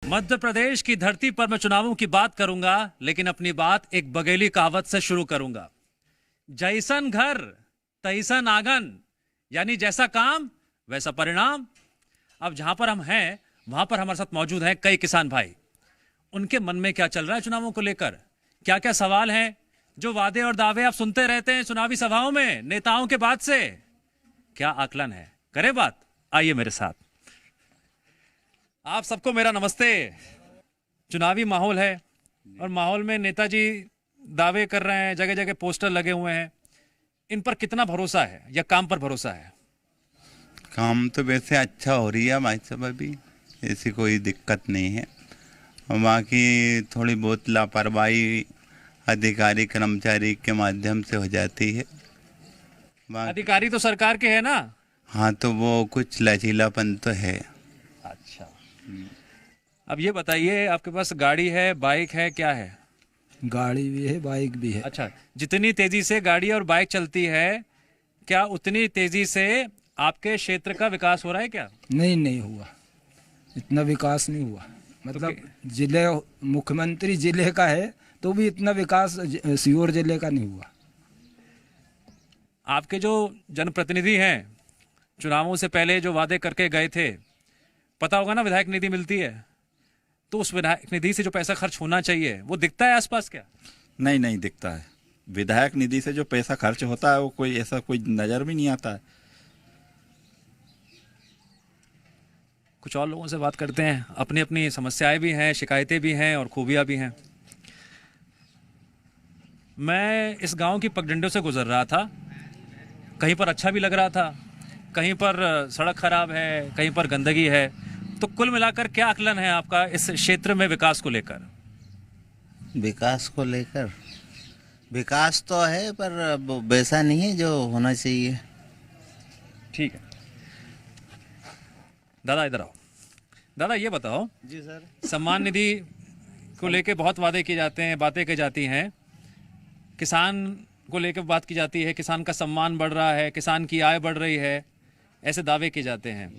मध्य प्रदेश की धरती पर मैं चुनावों की बात करूंगा, लेकिन अपनी बात एक बघेली कहावत से शुरू करूंगा। जैसन घर तैसन आंगन, यानी जैसा काम वैसा परिणाम। अब जहां पर हम हैं वहां पर हमारे साथ मौजूद हैं कई किसान भाई। उनके मन में क्या चल रहा है चुनावों को लेकर, क्या क्या सवाल हैं, जो वादे और दावे आप सुनते रहते हैं चुनावी सभाओं में नेताओं के बाद से, क्या आकलन है, करें बात। आइए मेरे साथ। आप सबको मेरा नमस्ते। चुनावी माहौल है और माहौल में नेताजी दावे कर रहे हैं, जगह जगह पोस्टर लगे हुए हैं। इन पर कितना भरोसा है या काम पर भरोसा है? काम तो वैसे अच्छा हो रही है भाई साहब, अभी ऐसी कोई दिक्कत नहीं है। और बाकी थोड़ी बहुत लापरवाही अधिकारी कर्मचारी के माध्यम से हो जाती है। अधिकारी तो सरकार के है ना। हाँ, तो वो कुछ लचीलापन तो है। अच्छा, अब ये बताइए, आपके पास गाड़ी है, बाइक है, क्या है? गाड़ी भी है, बाइक भी है। अच्छा, जितनी तेजी से गाड़ी और बाइक चलती है, क्या उतनी तेजी से आपके क्षेत्र का विकास हो रहा है क्या? नहीं हुआ, इतना विकास नहीं हुआ। मतलब जिले मुख्यमंत्री जिले का है तो भी इतना विकास सीहोर जिले का नहीं हुआ। आपके जो जनप्रतिनिधि हैं चुनावों से पहले जो वादे करके गए थे, पता होगा ना विधायक निधि मिलती है, तो उस विधायक निधि से जो पैसा खर्च होना चाहिए वो दिखता है आसपास क्या? नहीं दिखता है। विधायक निधि से जो पैसा खर्च होता है वो कोई ऐसा कोई नज़र भी नहीं आता है। कुछ और लोगों से बात करते हैं, अपनी अपनी समस्याएं भी हैं, शिकायतें भी हैं और खूबियां भी हैं। मैं इस गांव की पगडंडियों से गुजर रहा था, कहीं पर अच्छा भी लग रहा था, कहीं पर सड़क खराब है, कहीं पर गंदगी है। तो कुल मिलाकर क्या आकलन है आपका इस क्षेत्र में विकास को लेकर? विकास को लेकर विकास तो है, पर वैसा नहीं है जो होना चाहिए। ठीक है दादा, इधर आओ। दादा ये बताओ जी सर, सम्मान निधि को लेके बहुत वादे किए जाते हैं, बातें की जाती हैं, किसान को लेकर बात की जाती है, किसान का सम्मान बढ़ रहा है, किसान की आय बढ़ रही है, ऐसे दावे किए जाते हैं।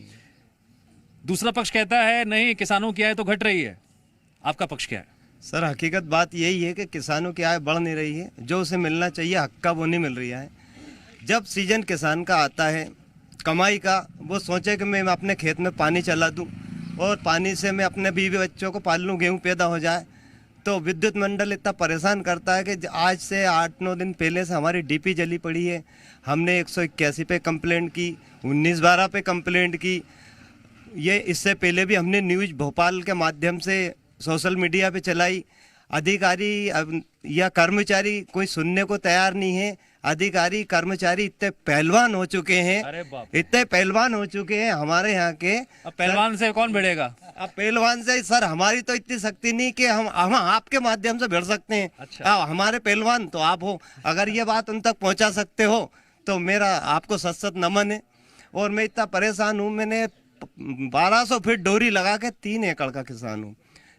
दूसरा पक्ष कहता है नहीं, किसानों की आय तो घट रही है। आपका पक्ष क्या है? सर, हकीकत बात यही है कि किसानों की आय बढ़ नहीं रही है, जो उसे मिलना चाहिए हक का वो नहीं मिल रही है। जब सीजन किसान का आता है कमाई का, वो सोचे कि मैं अपने खेत में पानी चला दूं और पानी से मैं अपने बीवी बच्चों को पाल लूं, गेहूं पैदा हो जाए, तो विद्युत मंडल इतना परेशान करता है कि आज से 8-9 दिन पहले से हमारी डीपी जली पड़ी है। हमने 181 पे कंप्लेंट की, 1912 पे कंप्लेंट की। ये इससे पहले भी हमने न्यूज़ भोपाल के माध्यम से सोशल मीडिया पे चलाई। अधिकारी या कर्मचारी कोई सुनने को तैयार नहीं है। अधिकारी कर्मचारी इतने पहलवान हो चुके हैं, इतने पहलवान हो चुके हैं हमारे यहाँ के। अब पहलवान से कौन भिड़ेगा? अब पहलवान से सर हमारी तो इतनी शक्ति नहीं कि हम आपके माध्यम से भिड़ सकते हैं। अच्छा। हमारे पहलवान तो आप हो, अगर ये बात उन तक पहुँचा सकते हो तो मेरा आपको सत नमन है। और मैं इतना परेशान हूँ, मैंने 1200 फीट डोरी लगा के 3 एकड़ का किसान हूँ।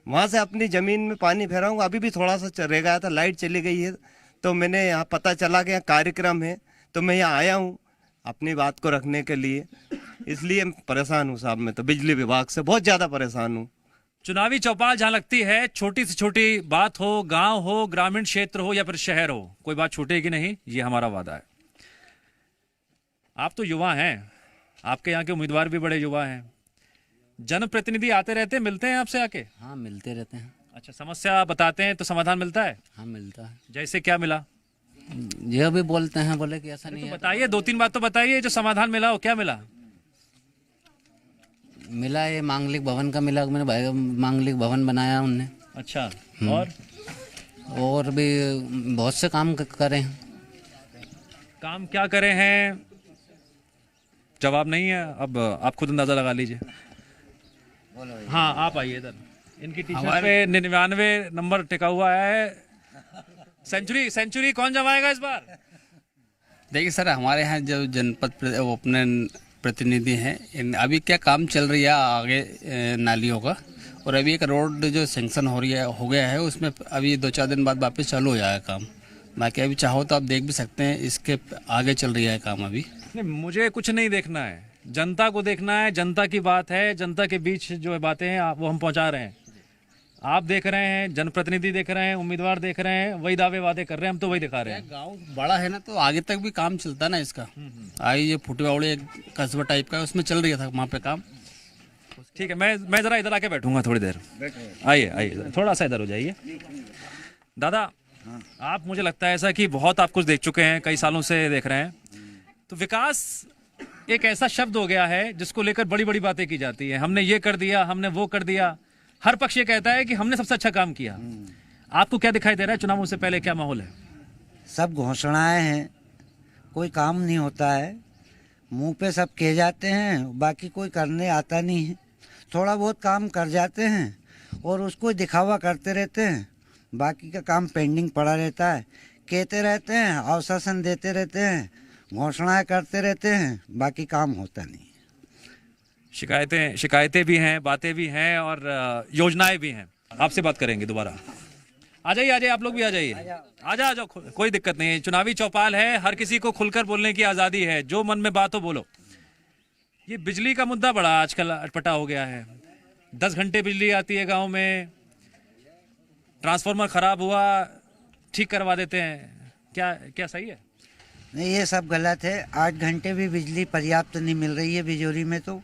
वहाँ से अपनी ज़मीन में पानी फेराऊँ, अभी भी थोड़ा सा रह गया था, लाइट चली गई है, तो मैंने यहाँ पता चला कि यहाँ कार्यक्रम है, तो मैं यहाँ आया हूँ अपनी बात को रखने के लिए। इसलिए परेशान हूँ साहब, मैं तो बिजली विभाग से बहुत ज़्यादा परेशान हूँ। चुनावी चौपाल जहां लगती है, छोटी से छोटी बात हो, गांव हो, ग्रामीण क्षेत्र हो या फिर शहर हो, कोई बात छूटेगी नहीं, ये हमारा वादा है। आप तो युवा हैं, आपके यहाँ के उम्मीदवार भी बड़े युवा हैं, जनप्रतिनिधि आते रहते, मिलते हैं आपसे आके? हाँ मिलते रहते हैं। अच्छा, समस्या बताते हैं तो समाधान मिलता है? हाँ मिलता है। जैसे क्या मिला? यह भी बोलते हैं, बोले कि ऐसा नहीं तो है। बताइए, 2-3 बात तो बताइए जो समाधान मिला हो। क्या मिला? मिला ये मांगलिक भवन का मिला, मेरे भाई मांगलिक भवन बनाया उनने। अच्छा, और भी बहुत से काम करे हैं। काम क्या करे हैं जवाब नहीं है, अब आप खुद अंदाजा लगा लीजिए। हाँ, आप आइए इधर। इनकी टी-शर्ट पे 99 नंबर टिका हुआ है। सेंचुरी कौन जमाएगा इस बार? देखिए सर, हमारे यहाँ जो जनपद वो अपने प्रतिनिधि हैं, अभी क्या काम चल रही है आगे नालियों का, और अभी एक रोड जो सेंक्शन हो गया है, उसमें अभी 2-4 दिन बाद वापस चालू हो जाएगा काम। बाकी अभी चाहो तो आप देख भी सकते हैं, इसके आगे चल रही है काम अभी। नहीं, मुझे कुछ नहीं देखना है, जनता को देखना है। जनता की बात है, जनता के बीच जो बातें हैं वो हम पहुंचा रहे हैं। आप देख रहे हैं, जनप्रतिनिधि देख रहे हैं, उम्मीदवार देख रहे हैं, वही दावे वादे कर रहे हैं, हम तो वही दिखा रहे हैं। गांव बड़ा है ना, तो आगे तक भी काम चलता ना इसका। आई ये फुटवावड़ी एक कस्बा टाइप का है, उसमें चल रहा था वहाँ पे काम। ठीक है, मैं जरा इधर आके बैठूंगा थोड़ी देर। आइए आइए, थोड़ा सा इधर हो जाइए। दादा, आप, मुझे लगता है ऐसा कि बहुत आप कुछ देख चुके हैं, कई सालों से देख रहे हैं, तो विकास एक ऐसा शब्द हो गया है जिसको लेकर बड़ी बड़ी बातें की जाती है। हमने ये कर दिया, हमने वो कर दिया, हर पक्ष ये कहता है कि हमने सबसे अच्छा काम किया। आपको क्या दिखाई दे रहा है, चुनावों से पहले क्या माहौल है? सब घोषणाएं हैं, कोई काम नहीं होता है, मुंह पे सब कह जाते हैं, बाकी कोई करने आता नहीं है। थोड़ा बहुत काम कर जाते हैं और उसको दिखावा करते रहते हैं, बाकी का काम पेंडिंग पड़ा रहता है। कहते रहते हैं, आश्वासन देते रहते हैं, घोषणाएं करते रहते हैं, बाकी काम होता नहीं। शिकायतें भी हैं, बातें भी हैं और योजनाएं भी हैं। आपसे बात करेंगे दोबारा। आ जाइए आप लोग भी आ जाइए। आ जाओ, कोई दिक्कत नहीं है। चुनावी चौपाल है, हर किसी को खुलकर बोलने की आज़ादी है, जो मन में बात हो बोलो। ये बिजली का मुद्दा बड़ा आजकल अटपटा हो गया है। 10 घंटे बिजली आती है गांव में, ट्रांसफार्मर खराब हुआ ठीक करवा देते हैं। क्या सही है? नहीं, ये सब गलत है। 8 घंटे भी बिजली पर्याप्त नहीं मिल रही है बिजोरी में तो,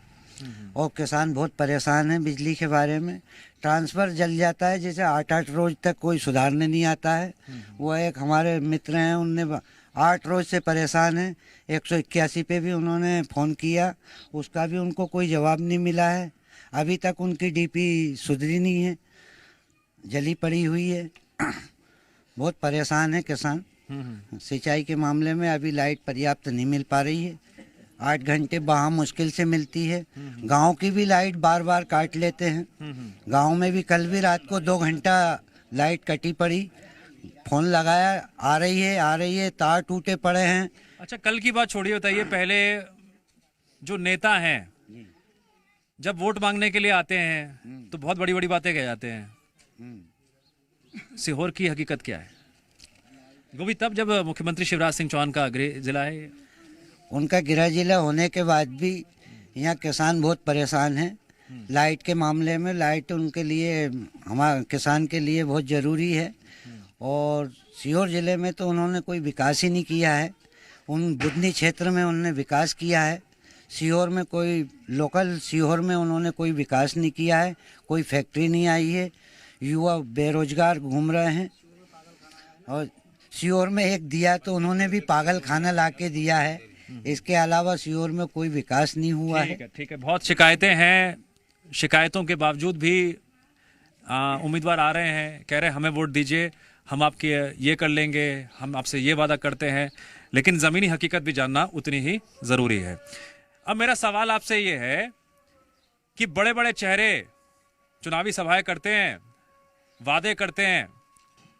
और किसान बहुत परेशान है बिजली के बारे में। ट्रांसफ़र जल जाता है, जैसे 8-8 रोज तक कोई सुधारने नहीं आता है। वो एक हमारे मित्र हैं, उनने 8 रोज से परेशान है। 181 पे भी उन्होंने फ़ोन किया, उसका भी उनको कोई जवाब नहीं मिला है। अभी तक उनकी डीपी सुधरी नहीं है, जली पड़ी हुई है। बहुत परेशान है किसान। सिंचाई के मामले में अभी लाइट पर्याप्त नहीं मिल पा रही है। 8 घंटे वहाँ मुश्किल से मिलती है। गांव की भी लाइट बार बार काट लेते हैं। गांव में भी कल भी रात को 2 घंटा लाइट कटी पड़ी, फोन लगाया, आ रही है, तार टूटे पड़े हैं। अच्छा, कल की बात छोड़िए, बताइए पहले जो नेता हैं जब वोट मांगने के लिए आते हैं तो बहुत बड़ी बड़ी बातें कह जाते हैं। सीहोर की हकीकत क्या है? वो भी तब जब मुख्यमंत्री शिवराज सिंह चौहान का गृह जिला है। उनका गृह जिला होने के बाद भी यहाँ किसान बहुत परेशान हैं। लाइट के मामले में, लाइट उनके लिए, हमारे किसान के लिए बहुत ज़रूरी है। और सीहोर ज़िले में तो उन्होंने कोई विकास ही नहीं किया है। उन बुधनी क्षेत्र में उन्होंने विकास किया है, सीहोर में कोई लोकल सीहोर में उन्होंने कोई विकास नहीं किया है। कोई फैक्ट्री नहीं आई है, युवा बेरोजगार घूम रहे हैं। और सीहोर में एक दिया तो उन्होंने भी पागल खाना ला के दिया है, इसके अलावा सीहोर में कोई विकास नहीं हुआ है। ठीक है, बहुत शिकायतें हैं। शिकायतों के बावजूद भी उम्मीदवार आ रहे हैं, कह रहे हैं हमें वोट दीजिए, हम आपके ये कर लेंगे, हम आपसे ये वादा करते हैं। लेकिन ज़मीनी हकीकत भी जानना उतनी ही ज़रूरी है। अब मेरा सवाल आपसे ये है कि बड़े बड़े चेहरे चुनावी सभाएं करते हैं, वादे करते हैं,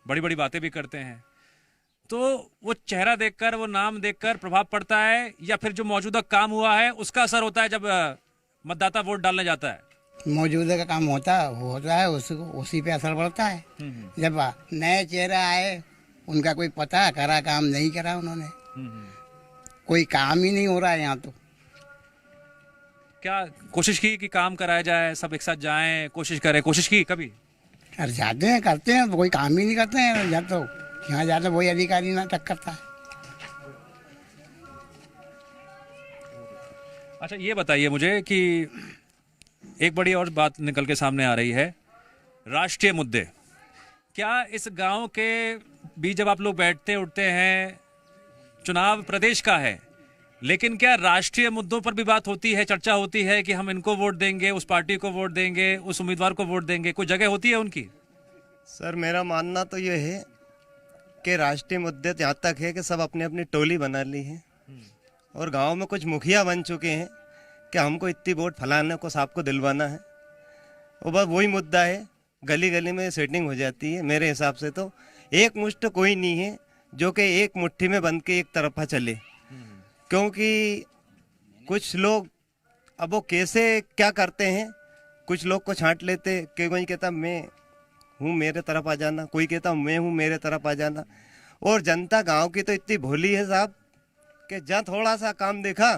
बड़ी बड़ी बातें भी करते हैं, तो वो चेहरा देखकर, वो नाम देखकर प्रभाव पड़ता है, या फिर जो मौजूदा काम हुआ है उसका असर होता है जब मतदाता वोट डालने जाता है? मौजूदा का काम होता है, उसी पे असर पड़ता है। जब नए चेहरा आए, उनका कोई पता करा काम नहीं करा उन्होंने, कोई काम ही नहीं हो रहा है यहाँ तो। क्या कोशिश की कि काम कराया जाए, सब एक साथ जाएं, कोशिश की कभी? अरे जाते हैं, करते हैं, कोई काम ही नहीं करते हैं। या तो यहाँ जाते वही अधिकारी ना तक करता है। अच्छा, ये बताइए मुझे कि एक बड़ी और बात निकल के सामने आ रही है, राष्ट्रीय मुद्दे। क्या इस गांव के बीच जब आप लोग बैठते उठते हैं, चुनाव प्रदेश का है, लेकिन क्या राष्ट्रीय मुद्दों पर भी बात होती है, चर्चा होती है कि हम इनको वोट देंगे, उस पार्टी को वोट देंगे, उस उम्मीदवार को वोट देंगे? कोई जगह होती है उनकी? सर, मेरा मानना तो ये है कि राष्ट्रीय मुद्दे यहाँ तक है कि सब अपनी अपनी टोली बना ली है और गांव में कुछ मुखिया बन चुके हैं कि हमको इतनी वोट फलाने को साहब को दिलवाना है, और बस वही मुद्दा है, गली गली में सेटिंग हो जाती है। मेरे हिसाब से तो एक मुश्त कोई नहीं है जो कि एक मुट्ठी में बंद के एक तरफा चले, क्योंकि कुछ लोग अब वो कैसे क्या करते हैं, कुछ लोग को छांट लेते कि कोई कहता मैं हूँ मेरे तरफ आ जाना, कोई कहता मैं हूँ मेरे तरफ आ जाना। और जनता गांव की तो इतनी भोली है साहब कि जहाँ थोड़ा सा काम देखा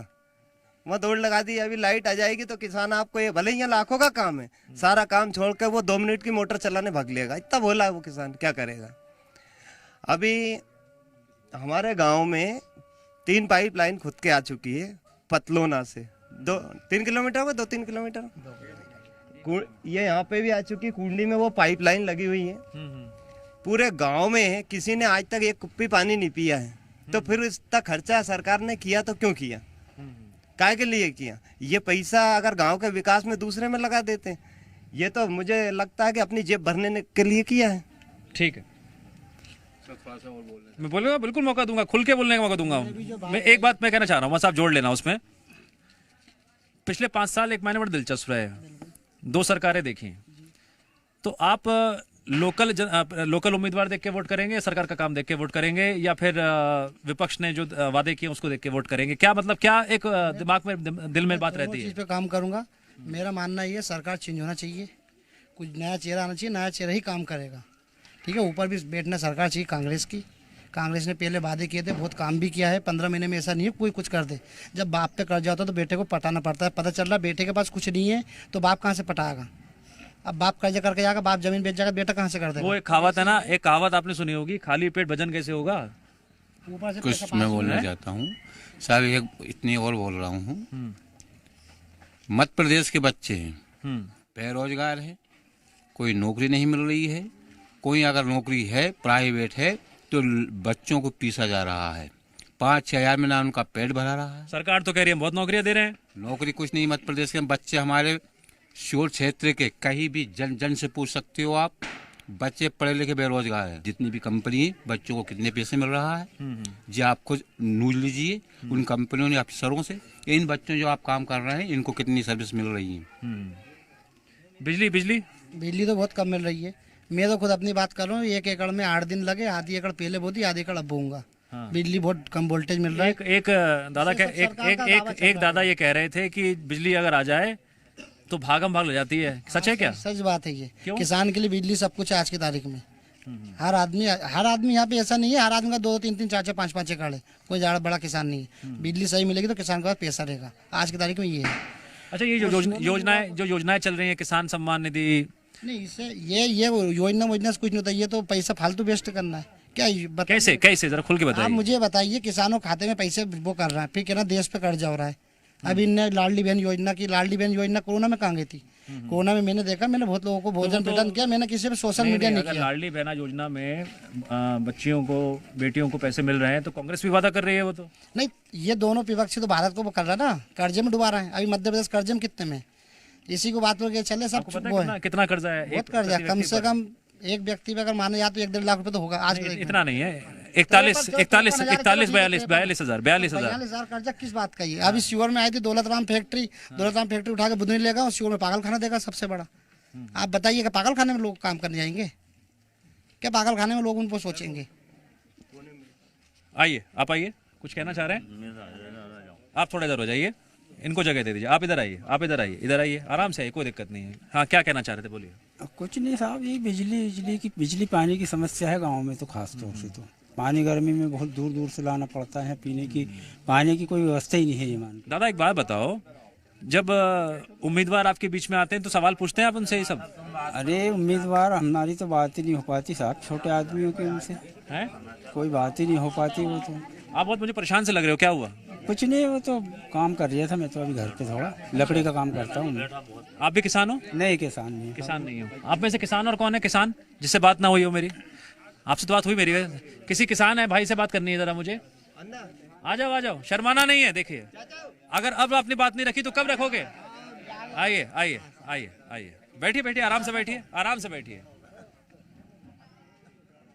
वहाँ दौड़ लगा दी, अभी लाइट आ जाएगी तो किसान आपको, ये भले ही यहाँ लाखों का काम है, सारा काम छोड़ कर वो 2 मिनट की मोटर चलाने भाग लेगा, इतना भोला है वो किसान, क्या करेगा। अभी हमारे गांव में 3 पाइपलाइन खुद के आ चुकी है पतलोना से, 2-3 किलोमीटर होगा, 2-3 किलोमीटर। ये यहाँ पे भी आ चुकी, कुंडी में वो पाइपलाइन लगी हुई है। पूरे गांव में किसी ने आज तक एक कुप्पी पानी नहीं पिया है, तो फिर इतना खर्चा सरकार ने किया तो क्यों किया, काय के लिए किया। ये पैसा अगर गांव के विकास में दूसरे में लगा देते, ये तो मुझे लगता है कि अपनी जेब भरने के लिए किया है। ठीक है, मैं बोलूँगा, बिल्कुल मौका दूंगा, खुल के बोलने का मौका दूंगा। मैं एक बात मैं कहना चाह रहा हूँ, बस आप जोड़ लेना उसमें। पिछले 5 साल एक महीने बड़ा दिलचस्प रहे, 2 सरकारें देखी, तो आप लोकल उम्मीदवार देख के वोट करेंगे, सरकार का काम देख के वोट करेंगे, या फिर विपक्ष ने जो वादे किए उसको देख के वोट करेंगे? क्या मतलब, क्या एक दिमाग में, दिल में बात रहती है? चीज़ पे काम करूंगा। मेरा मानना ये सरकार चेंज होना चाहिए, कुछ नया चेहरा आना चाहिए, नया चेहरा ही काम करेगा। ठीक है, ऊपर भी बैठना सरकार चाहिए कांग्रेस की। कांग्रेस ने पहले वादे किए थे, बहुत काम भी किया है। 15 महीने में ऐसा नहीं है कोई कुछ कर दे। जब बाप पे कर्जा होता है तो बेटे को पटाना पड़ता है। पता चल रहा बेटे के पास कुछ नहीं है तो बाप कहाँ से पटाएगा। अब बाप कर्जा करके जाएगा, बाप जमीन बेच जाएगा, बेटा कहाँ से कर देगा। वो एक कहावत है ना, एक कहावत आपने सुनी होगी, खाली पेट भजन कैसे होगा। ऊपर से कुछ मैं बोलना चाहता हूँ साहब, एक इतनी और बोल रहा हूँ। मध्य प्रदेश के बच्चे हैं, बेरोजगार है, कोई नौकरी नहीं मिल रही है, कोई अगर नौकरी है प्राइवेट है तो बच्चों को पीसा जा रहा है। 5-6 हज़ार में ना उनका पेट भरा रहा है। सरकार तो कह रही है बहुत नौकरियां दे रहे हैं। नौकरी कुछ नहीं। मध्य प्रदेश के बच्चे हमारे शिवोर क्षेत्र के कहीं भी जन से पूछ सकते हो आप, बच्चे पढ़े लिखे बेरोजगार हैं। जितनी भी कंपनी है, बच्चों को कितने पैसे मिल रहा है जी आप खुद न्यूज लीजिए उन कंपनियों ने अफसरों से, इन बच्चों जो आप काम कर रहे हैं इनको कितनी सर्विस मिल रही है। बिजली तो बहुत कम मिल रही है। मैं तो खुद अपनी बात कर रहा हूँ, 1 एकड़ में 8 दिन लगे, आधी एकड़ पहले बोती, आधी एकड़ अब बोऊंगा। बिजली बहुत कम वोल्टेज मिल रहा है। एक दादा ये कह रहे थे कि बिजली अगर आ जाए तो भागम भाग ले जाती है, सच है क्या? सच बात है ये। किसान के लिए बिजली सब कुछ है आज की तारीख में। हर आदमी यहाँ पे ऐसा नहीं है, हर आदमी का 2-3 4 5 एकड़ है, कोई ज्यादा बड़ा किसान नहीं है। बिजली सही मिलेगी तो किसान के पास पैसा रहेगा, आज की तारीख में ये है। अच्छा, ये जो योजनाएं चल रही हैं, किसान सम्मान निधि, नहीं इससे ये योजना से कुछ नहीं होता, ये तो पैसा फालतू वेस्ट करना है। क्या कैसे जरा खुल के बताइए। आप मुझे बताइए, किसानों खाते में पैसे वो कर रहा है, फिर कहना देश पे कर्जा हो रहा है। अभी इनने लाडली बहन योजना कोरोना में कहाँ गई थी? कोरोना में मैंने देखा, मैंने बहुत लोगों को भोजन वितरण किया, मैंने किसी पे सोशल मीडिया नहीं किया। लाडली बहना योजना में बच्चियों को, बेटियों को पैसे मिल रहे हैं तो कांग्रेस भी वादा कर रही है। वो तो नहीं, ये दोनों विपक्षी तो भारत को वो कर रहा है ना, कर्जे में डुबा रहे हैं। अभी मध्य प्रदेश कर्जे में कितने में, इसी को बात करके चले सब कितना कर्जा है? बहुत कर्जा, कम से कम एक व्यक्ति पे अगर माने जाए तो 1-1.5 लाख रुपए तो होगा आज। इतना नहीं है, 42,000 कर्जा किस बात का है? अभी शिवर में आई थी दौलतराम फैक्ट्री उठा के बुधनी लेगा और शिवर में पागल खाना देगा सबसे बड़ा। आप बताइए कि पागल खाने में लोग काम करने जाएंगे क्या? पागल खाने में लोग उनको सोचेंगे? आइए, आप आइए, कुछ कहना चाह रहे हैं आप? थोड़ा इधर हो जाइए, इनको जगह दे दीजिए। आप इधर आइए, आराम से आइए, कोई दिक्कत नहीं है। हाँ, क्या कहना चाह रहे थे, बोलिए। कुछ नहीं साहब, ये बिजली पानी की समस्या है गांव में, तो खास तौर से तो पानी गर्मी में बहुत दूर दूर से लाना पड़ता है, पीने की पानी की कोई व्यवस्था ही नहीं है। ये मान दादा, एक बात बताओ, जब उम्मीदवार आपके बीच में आते हैं तो सवाल पूछते हैं आप उनसे ये सब? अरे उम्मीदवार, हमारी तो बात ही नहीं हो पाती साहब, छोटे आदमियों की उनसे है कोई बात ही नहीं हो पाती। वो तो आप बहुत मुझे परेशान से लग रहे हो, क्या हुआ? कुछ नहीं, वो तो काम कर रहा था। मैं तो अभी घर पे थोड़ा लकड़ी का काम करता हूँ। आप भी किसान हो? नहीं, किसान नहीं हो। आप में से किसान और कौन है किसान जिससे बात ना हुई हो मेरी? आपसे तो बात हुई मेरी, किसी किसान है भाई से बात करनी है जरा मुझे। आ जाओ, शर्माना नहीं है। देखिए, अगर अब आपने बात नहीं रखी तो कब रखोगे? आइए, बैठिए, आराम से बैठिए।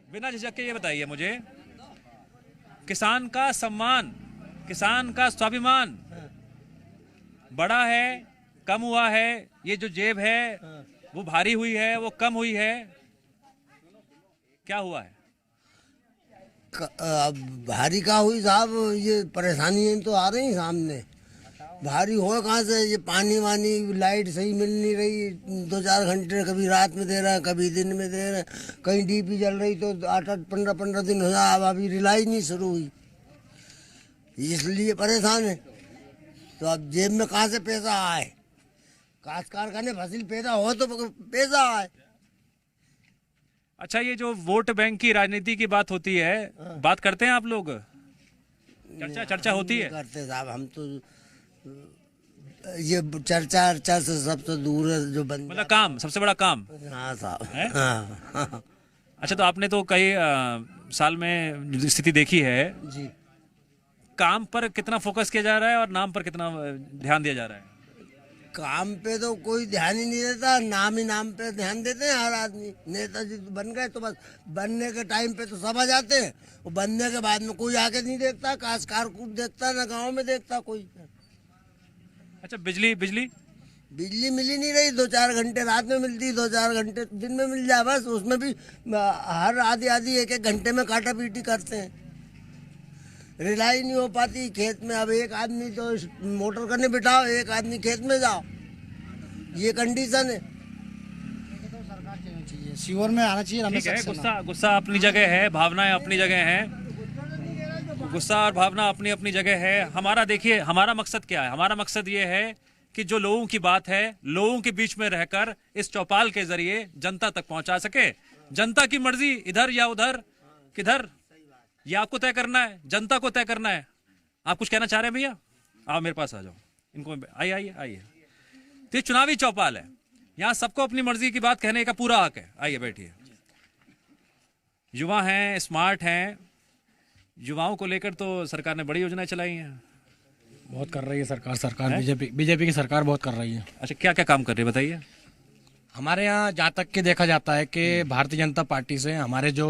बिना झिझक के ये बताइए मुझे, किसान का सम्मान, किसान का स्वाभिमान बड़ा है, कम हुआ है? ये जो जेब है वो भारी हुई है, वो कम हुई है, क्या हुआ है? भारी का हुई साहब, ये परेशानी तो आ रही सामने। भारी हो कहाँ से? ये पानी वानी, लाइट सही मिल नहीं रही, 2-4 घंटे कभी रात में दे रहा है, कभी दिन में दे रहा है। कहीं डीपी जल रही तो 8-8 15-15 दिन हो गया, अब अभी रिलाई नहीं शुरू हुई, इसलिए परेशान है। तो अब जेब में कहाँ से पैसा आए? काश्तकार खाने फसल पैदा हो तो पैसा आए। अच्छा, ये जो वोट बैंक की राजनीति की बात होती है, बात करते हैं आप लोग? चर्चा होती है? करते साहब, हम तो ये चर्चा से सबसे दूर है जो बन, मतलब काम, सबसे बड़ा काम। हाँ साहब। हाँ। अच्छा, तो आपने तो कई साल में स्थिति देखी है जी। काम पर कितना फोकस किया जा रहा है और नाम पर कितना ध्यान दिया जा रहा है? काम पे तो कोई ध्यान ही नहीं देता, नाम ही नाम पे ध्यान देते हैं हर आदमी। नेताजी तो बन गए तो बस बनने के टाइम पे तो सब आ जाते हैं, और बनने के बाद में कोई आके नहीं देखता, काश्तकार को देखता ना गांव में देखता कोई। अच्छा, बिजली मिली नहीं रही, 2-4 घंटे रात में मिलती, 2-4 घंटे दिन में मिल जाए बस, उसमें भी हर आधी 1-1 घंटे में काटा पीटी करते हैं, रिलाई नहीं हो पाती खेत में। अब एक आदमी तो मोटर करने बिठाओ, एक आदमी खेत में जाओ, ये कंडीशन है। सीवर में आना चाहिए। ठीक है, गुस्सा अपनी जगह है, भावनाएं अपनी जगह हैं, गुस्सा और भावना अपनी अपनी जगह है। हमारा देखिए, हमारा मकसद क्या है? हमारा मकसद ये है कि जो लोगों की बात है, लोगों के बीच में रहकर इस चौपाल के जरिए जनता तक पहुंचा सके। जनता की मर्जी इधर या उधर, किधर, ये आपको तय करना है, जनता को तय करना है। आप कुछ कहना चाह रहे हैं भैया? आओ मेरे पास आ जाओ, इनको आइए। तो ये चुनावी चौपाल है, यहाँ सबको अपनी मर्जी की बात कहने का पूरा हक है। आइए बैठिए। युवा हैं, स्मार्ट हैं, युवाओं को लेकर तो सरकार ने बड़ी योजनाएं चलाई हैं। बहुत कर रही है सरकार बीजेपी की सरकार बहुत कर रही है। अच्छा, क्या क्या काम कर रही है बताइए? हमारे यहाँ जहाँ तक कि देखा जाता है कि भारतीय जनता पार्टी से हमारे जो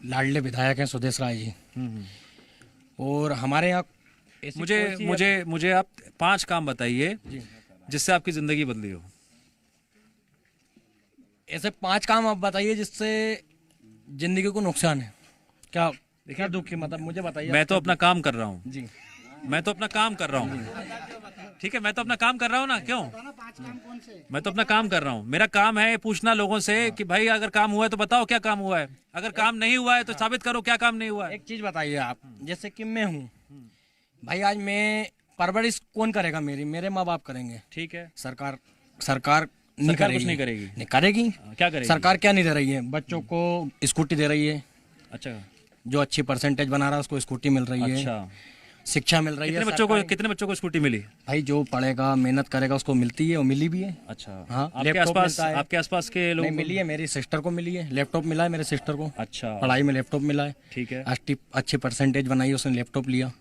लाडले विधायक हैं सुदेश राय जी, और हमारे यहाँ मुझे आप 5 काम बताइए जिससे आपकी जिंदगी बदली हो। ऐसे 5 काम आप बताइए जिससे जिंदगी को नुकसान है। क्या दुख है, मतलब मुझे बताइए। मैं तो अपना काम कर रहा हूँ जी, मैं तो अपना काम कर रहा हूँ। ठीक है, मैं तो अपना काम कर रहा हूँ ना, क्यों? मैं तो अपना काम कर रहा हूँ। मेरा काम है पूछना लोगों से कि भाई अगर काम हुआ है तो बताओ क्या काम हुआ है, अगर काम नहीं हुआ है तो साबित करो क्या काम नहीं हुआ है। एक चीज बताइए आप, जैसे कि मैं हूँ भाई, आज मैं परवरिश कौन करेगा? मेरे माँ बाप करेंगे। ठीक है, सरकार नहीं करेगी। नहीं करेगी। क्या करेगी? सरकार क्या नहीं दे रही है? बच्चों को स्कूटी दे रही है। अच्छा, जो अच्छी परसेंटेज बना रहा है उसको स्कूटी मिल रही है। अच्छा, शिक्षा मिल रही है। कितने बच्चों को स्कूटी मिली? भाई जो पढ़ेगा मेहनत करेगा उसको मिलती है, और मिली भी है। अच्छा, हाँ, आपके आसपास के लोगों को मिली है। मेरी सिस्टर को मिली है, लैपटॉप मिला है मेरे सिस्टर को। अच्छा, पढ़ाई में लैपटॉप मिला है। ठीक है, अच्छी परसेंटेज बनाई, उसने लैपटॉप लिया,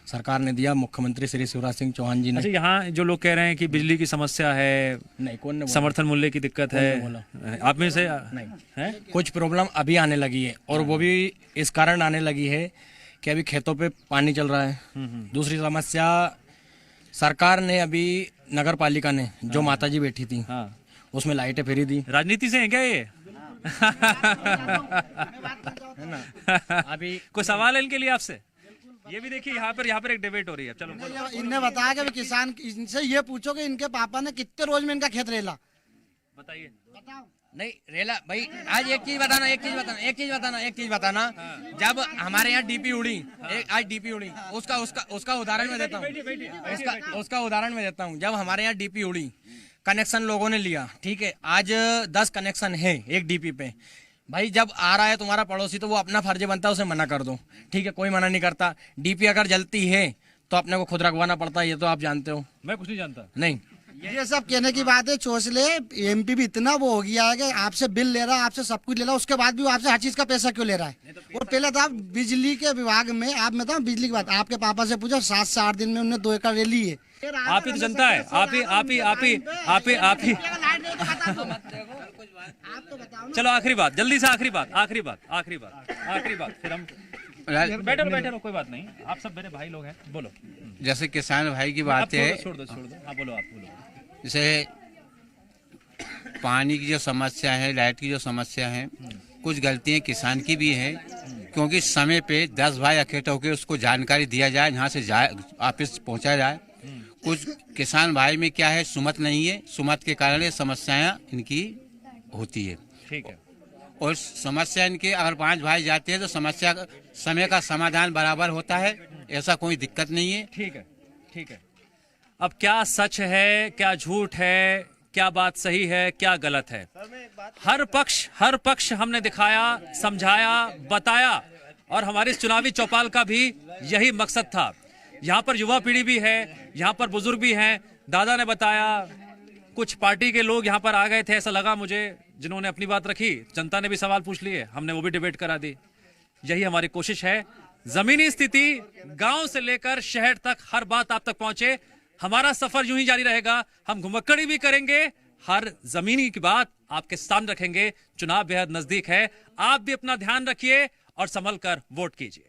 सरकार ने दिया, मुख्यमंत्री श्री शिवराज सिंह चौहान जी ने। अच्छा, यहाँ जो लोग कह रहे हैं कि बिजली की समस्या है, नहीं, कौन ने? समर्थन मूल्य की दिक्कत है, आप में से नहीं है? कुछ प्रॉब्लम अभी आने लगी है, और वो भी इस कारण आने लगी है कि अभी खेतों पे पानी चल रहा है। दूसरी समस्या, सरकार ने अभी नगर पालिका ने जो माताजी बैठी थी उसमें लाइटें फ्री दी। राजनीति से है क्या ये? अभी कोई सवाल है इनके लिए आपसे? ये भी देखिए, यहाँ पर एक डिबेट हो रही है। चलो, इनने बताया कि किसान, इनसे ये पूछो कि इनके पापा ने कितने रोज में इनका खेत रेला। बताइए। नहीं रेला भाई, आज एक चीज बताना। जब हमारे यहाँ डीपी उड़ी, आज डीपी उड़ी, उसका उदाहरण मैं देता हूँ। उसका उदाहरण मैं देता हूँ। जब हमारे यहाँ डीपी उड़ी, कनेक्शन लोगों ने लिया, ठीक है, आज 10 कनेक्शन है एक डीपी पे। भाई जब आ रहा है तुम्हारा पड़ोसी तो वो अपना फर्ज बनता है उसे मना कर दो, ठीक है, कोई मना नहीं करता। डीपी अगर जलती है तो अपने को खुद रखवाना पड़ता है, ये तो आप जानते हो। मैं कुछ नहीं जानता। नहीं, ये सब कहने की बात है। चोसले एमपी भी इतना वो हो गया है कि आपसे बिल ले रहा है, आपसे सब कुछ ले रहा है, उसके बाद भी वो आपसे हर चीज का पैसा क्यों ले रहा है? और पहले तो आप बिजली के विभाग में, आप मैं तो बिजली की बात, आपके पापा से पूछो, 7 से 8 दिन में उन्होंने 2 एकड़ ले ली है। आप ही तो जनता है, आप ही। चलो आखिरी बात, जल्दी से आखिरी बात, फिर हम बैठो, कोई बात नहीं, आप सब मेरे भाई लोग हैं, बोलो। जैसे किसान भाई की बात है, छोड़ दो। हाँ, बोलो। जैसे पानी की जो समस्या है, लाइट की जो समस्या है, कुछ गलतियां किसान की भी है, क्योंकि समय पे 10 भाई इकट्ठे होकर उसको जानकारी दिया जाए, यहाँ से ऑफिस पहुँचा जाए। कुछ किसान भाई में क्या है, सुमत नहीं है, सुमत के कारण ये समस्याएं इनकी होती है। ठीक है, और समस्या इनके अगर 5 भाई जाते हैं तो समस्या समय का समाधान बराबर होता है, ऐसा कोई दिक्कत नहीं है। ठीक है। अब क्या सच है, क्या झूठ है, क्या बात सही है, क्या गलत है, हर पक्ष हमने दिखाया, समझाया, बताया। और हमारे इस चुनावी चौपाल का भी यही मकसद था। यहाँ पर युवा पीढ़ी भी है, यहाँ पर बुजुर्ग भी हैं। दादा ने बताया, कुछ पार्टी के लोग यहाँ पर आ गए थे, ऐसा लगा मुझे, जिन्होंने अपनी बात रखी। जनता ने भी सवाल पूछ लिए, हमने वो भी डिबेट करा दी। यही हमारी कोशिश है, जमीनी स्थिति गांव से लेकर शहर तक हर बात आप तक पहुंचे। हमारा सफर यूं ही जारी रहेगा, हम घुमक्कड़ी भी करेंगे, हर जमीनी की बात आपके सामने रखेंगे। चुनाव बेहद नजदीक है, आप भी अपना ध्यान रखिए और संभल कर वोट कीजिए।